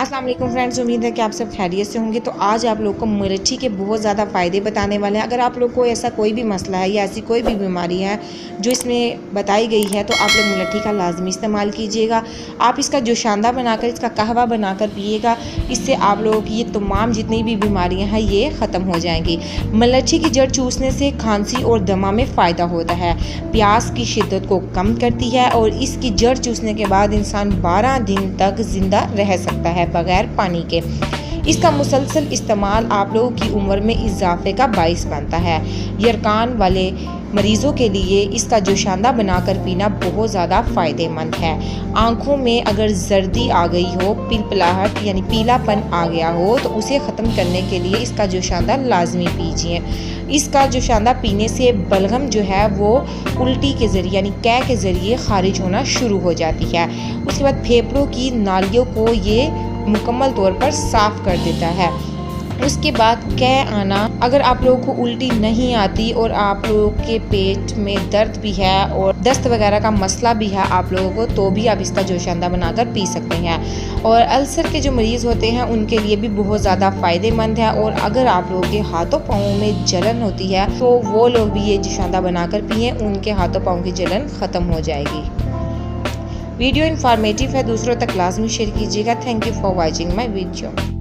अस्सलाम वालेकुम फ्रेंड्स, उम्मीद है कि आप सब खैरियत से होंगे। तो आज आप लोग को मुलट्ठी के बहुत ज़्यादा फ़ायदे बताने वाले हैं। अगर आप लोग को ऐसा कोई भी मसला है या ऐसी कोई भी बीमारी है जो इसमें बताई गई है तो आप लोग मुलट्ठी का लाजमी इस्तेमाल कीजिएगा। आप इसका जोशांदा बनाकर, इसका कहवा बनाकर पिएगा। इससे आप लोगों की ये तमाम जितनी भी बीमारियाँ हैं ये ख़त्म हो जाएंगी। मुलट्ठी की जड़ चूसने से खांसी और दमा में फ़ायदा होता है, प्यास की शिद्दत को कम करती है और इसकी जड़ चूसने के बाद इंसान 12 दिन तक ज़िंदा रह सकता है बग़ैर पानी के। इसका मुसलसल इस्तेमाल आप लोगों की उम्र में इजाफे का बाइस बनता है। यरकान वाले मरीज़ों के लिए इसका जोशांदा बनाकर पीना बहुत ज़्यादा फ़ायदेमंद है। आँखों में अगर जर्दी आ गई हो, पिलपिलाहट यानी पीलापन आ गया हो तो उसे ख़त्म करने के लिए इसका जोशांदा लाजमी पीजिए। इसका जोशांदा पीने से बलगम जो है वो उल्टी के ज़रिए यानी कै के ज़रिए ख़ारिज होना शुरू हो जाती है। उसके बाद फेफड़ों की नालियों को ये मुकम्मल तौर पर साफ़ कर देता है। उसके बाद कै आना, अगर आप लोगों को उल्टी नहीं आती और आप लोगों के पेट में दर्द भी है और दस्त वगैरह का मसला भी है आप लोगों को, तो भी आप इसका जोशांदा बनाकर पी सकते हैं। और अल्सर के जो मरीज़ होते हैं उनके लिए भी बहुत ज़्यादा फ़ायदेमंद है। और अगर आप लोगों के हाथों पाँवों में जलन होती है तो वो लोग भी ये जोशांदा बनाकर पिएँ, उनके हाथों पाँव की जलन ख़त्म हो जाएगी। वीडियो इन्फॉर्मेटिव है, दूसरों तक लाजमी शेयर कीजिएगा। Thank you for watching my video.